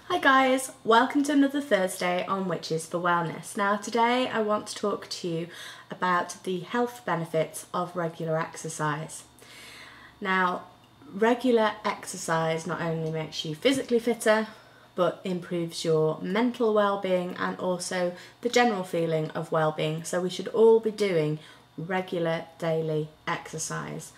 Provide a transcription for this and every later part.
Hi guys, welcome to another Thursday on Witches for Wellness. Now today I want to talk to you about the health benefits of regular exercise. Now regular exercise not only makes you physically fitter but improves your mental well-being and also the general feeling of well-being, so we should all be doing regular daily exercise.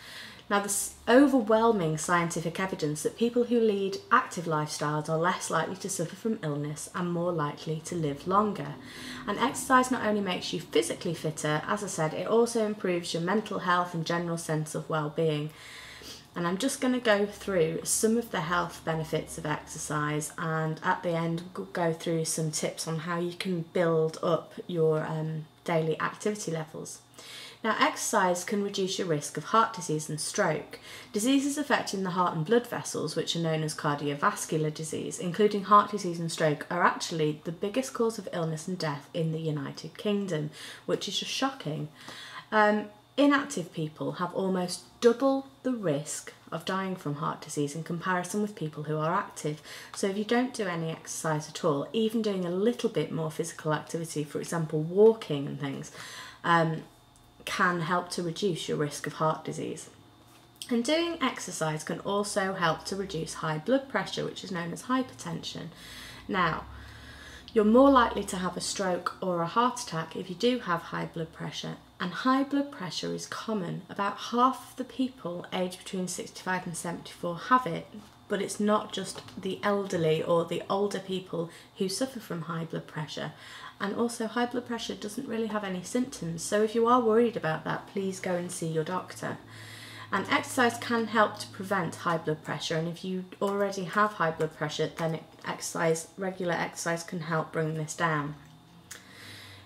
Now, there's overwhelming scientific evidence that people who lead active lifestyles are less likely to suffer from illness and more likely to live longer. And exercise not only makes you physically fitter, as I said, it also improves your mental health and general sense of well-being. And I'm just going to go through some of the health benefits of exercise, and at the end we'll go through some tips on how you can build up your daily activity levels. Now, exercise can reduce your risk of heart disease and stroke. Diseases affecting the heart and blood vessels, which are known as cardiovascular disease, including heart disease and stroke, are actually the biggest cause of illness and death in the United Kingdom, which is just shocking. Inactive people have almost double the risk of dying from heart disease in comparison with people who are active. So if you don't do any exercise at all, even doing a little bit more physical activity, for example walking and things, can help to reduce your risk of heart disease. And doing exercise can also help to reduce high blood pressure, which is known as hypertension. Now, you're more likely to have a stroke or a heart attack if you do have high blood pressure, and high blood pressure is common. About half of the people aged between 65 and 74 have it, but it's not just the elderly or the older people who suffer from high blood pressure. And also, high blood pressure doesn't really have any symptoms, so if you are worried about that, please go and see your doctor. And exercise can help to prevent high blood pressure, and if you already have high blood pressure, then regular exercise can help bring this down.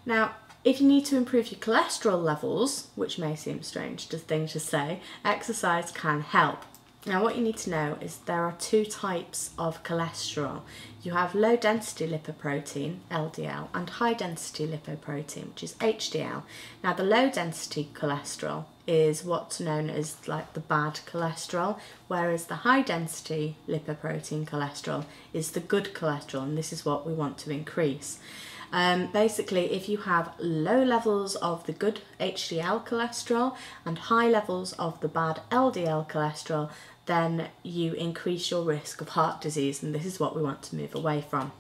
Now, if you need to improve your cholesterol levels, which may seem strange thing to say, exercise can help. Now, what you need to know is there are two types of cholesterol. You have low density lipoprotein, LDL, and high density lipoprotein, which is HDL. Now, the low density cholesterol is what's known as like the bad cholesterol, whereas the high density lipoprotein cholesterol is the good cholesterol, and this is what we want to increase. Basically, if you have low levels of the good HDL cholesterol and high levels of the bad LDL cholesterol, then you increase your risk of heart disease, and this is what we want to move away from.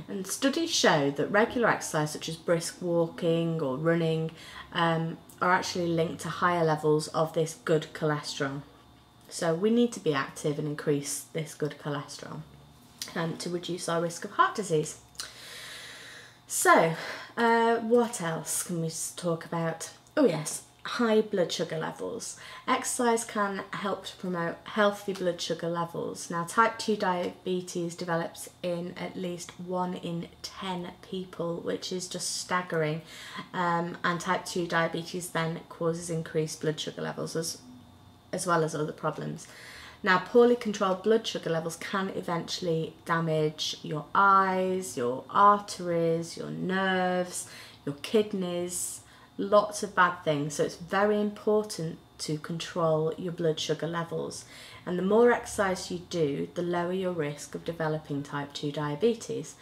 And studies show that regular exercise such as brisk walking or running are actually linked to higher levels of this good cholesterol. So we need to be active and increase this good cholesterol to reduce our risk of heart disease. So, what else can we talk about? Oh yes, high blood sugar levels. Exercise can help to promote healthy blood sugar levels. Now, type 2 diabetes develops in at least 1 in 10 people, which is just staggering. And type 2 diabetes then causes increased blood sugar levels as well as other problems. Now, poorly controlled blood sugar levels can eventually damage your eyes, your arteries, your nerves, your kidneys, lots of bad things. So it's very important to control your blood sugar levels. And the more exercise you do, the lower your risk of developing type 2 diabetes.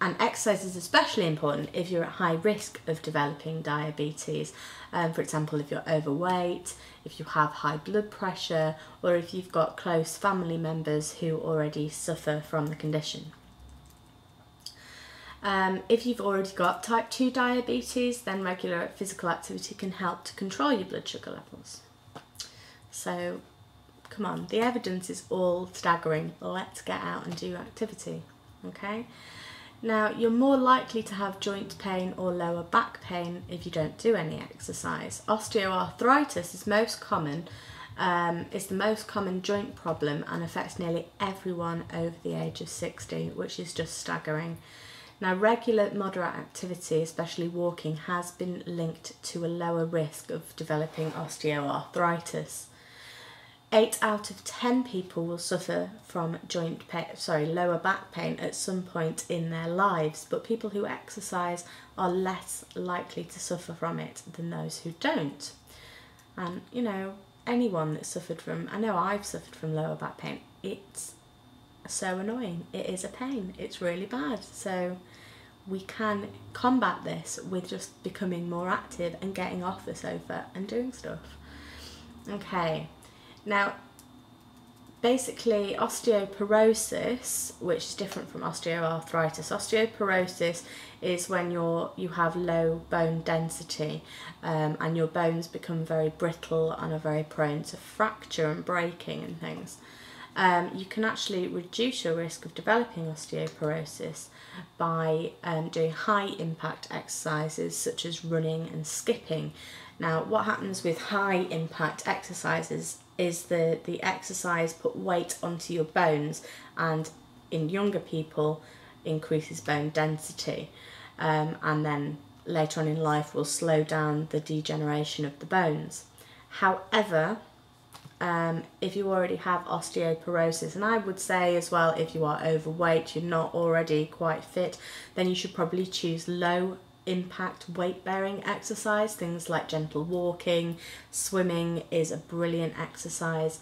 And exercise is especially important if you're at high risk of developing diabetes. For example, if you're overweight, if you have high blood pressure, or if you've got close family members who already suffer from the condition. If you've already got type 2 diabetes, then regular physical activity can help to control your blood sugar levels. So, come on, the evidence is all staggering. Let's get out and do activity, okay? Now, you're more likely to have joint pain or lower back pain if you don't do any exercise. Osteoarthritis is most common. It's the most common joint problem and affects nearly everyone over the age of 60, which is just staggering. Now, regular moderate activity, especially walking, has been linked to a lower risk of developing osteoarthritis. 8 out of 10 people will suffer from lower back pain at some point in their lives, but people who exercise are less likely to suffer from it than those who don't. And you know, anyone that suffered from, I know I've suffered from lower back pain, it's so annoying. It is a pain. It's really bad. So we can combat this with just becoming more active and getting off the sofa and doing stuff. Okay, now basically osteoporosis, which is different from osteoarthritis. Osteoporosis is when you have low bone density, and your bones become very brittle and are very prone to fracture and breaking and things. You can actually reduce your risk of developing osteoporosis by doing high impact exercises such as running and skipping. Now, what happens with high impact exercises is the exercise put weight onto your bones, and in younger people increases bone density, and then later on in life will slow down the degeneration of the bones. However, if you already have osteoporosis, and I would say as well, if you are overweight, you're not already quite fit, then you should probably choose low impact weight bearing exercise. Things like gentle walking, swimming is a brilliant exercise,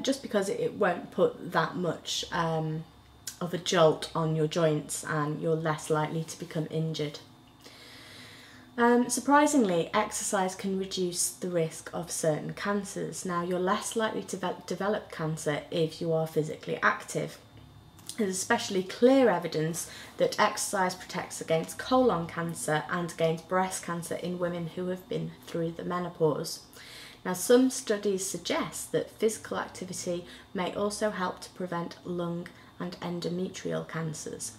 just because it won't put that much of a jolt on your joints and you're less likely to become injured. Surprisingly, exercise can reduce the risk of certain cancers. Now, you're less likely to develop cancer if you are physically active. There's especially clear evidence that exercise protects against colon cancer and against breast cancer in women who have been through the menopause. Now, some studies suggest that physical activity may also help to prevent lung and endometrial cancers.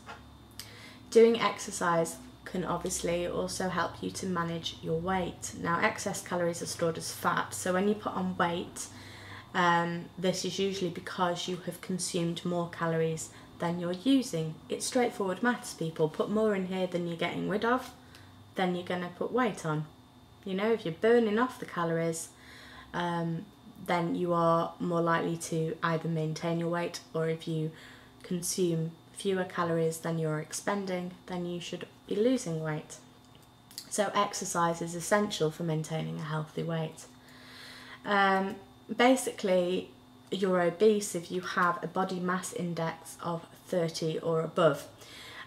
Doing exercise can obviously also help you to manage your weight. Now, excess calories are stored as fat, so when you put on weight, this is usually because you have consumed more calories than you're using. It's straightforward maths, people. Put more in here than you're getting rid of, then you're going to put weight on. You know, if you're burning off the calories, then you are more likely to either maintain your weight, or if you consume fewer calories than you're expending, then you should be losing weight. So exercise is essential for maintaining a healthy weight. Basically, you're obese if you have a body mass index of 30 or above,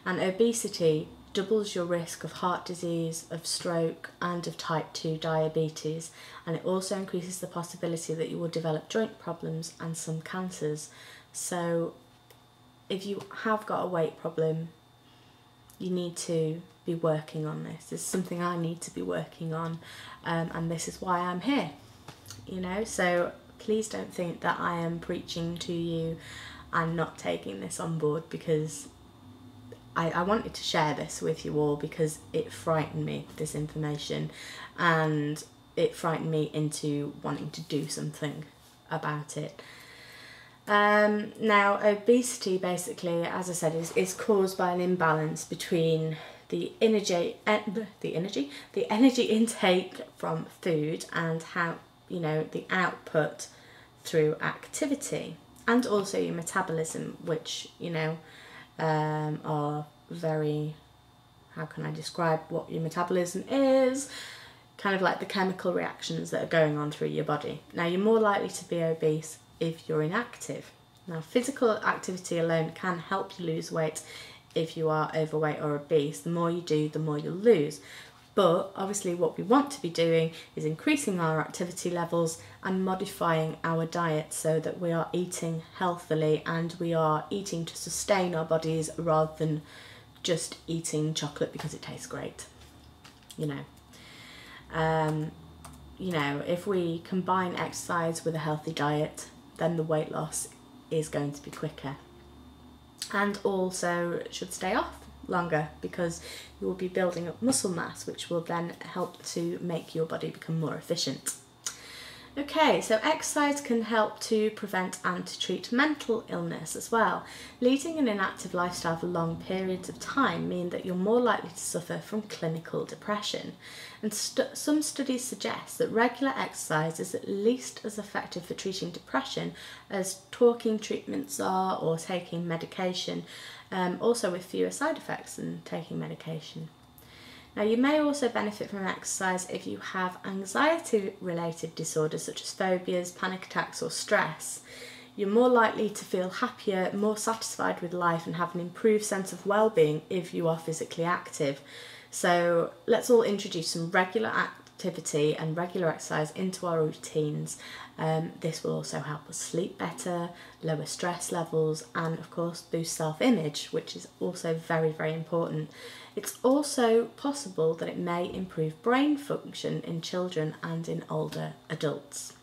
and obesity doubles your risk of heart disease, of stroke, and of type 2 diabetes, and it also increases the possibility that you will develop joint problems and some cancers. So if you have got a weight problem, you need to be working on this. It's something I need to be working on, and this is why I'm here, you know. So please don't think that I am preaching to you and not taking this on board, because I wanted to share this with you all because it frightened me, this information, and it frightened me into wanting to do something about it. Now, obesity basically, as I said, is caused by an imbalance between the energy intake from food and how, you know, the output through activity, and also your metabolism, which, you know, are very, how can I describe what your metabolism is? Kind of like the chemical reactions that are going on through your body. Now, you're more likely to be obese if you're inactive. Now, physical activity alone can help you lose weight if you are overweight or obese. The more you do, the more you'll lose. But obviously what we want to be doing is increasing our activity levels and modifying our diet so that we are eating healthily and we are eating to sustain our bodies rather than just eating chocolate because it tastes great, you know. If we combine exercise with a healthy diet, then the weight loss is going to be quicker, and also should stay off longer because you will be building up muscle mass, which will then help to make your body become more efficient. Okay, so exercise can help to prevent and to treat mental illness as well. Leading an inactive lifestyle for long periods of time mean that you're more likely to suffer from clinical depression. And some studies suggest that regular exercise is at least as effective for treating depression as talking treatments are or taking medication, also with fewer side effects than taking medication. Now, you may also benefit from exercise if you have anxiety-related disorders such as phobias, panic attacks or stress. You're more likely to feel happier, more satisfied with life, and have an improved sense of well-being if you are physically active. So let's all introduce some regular activity and regular exercise into our routines. This will also help us sleep better, lower stress levels, and of course boost self-image, which is also very, very important. It's also possible that it may improve brain function in children and in older adults.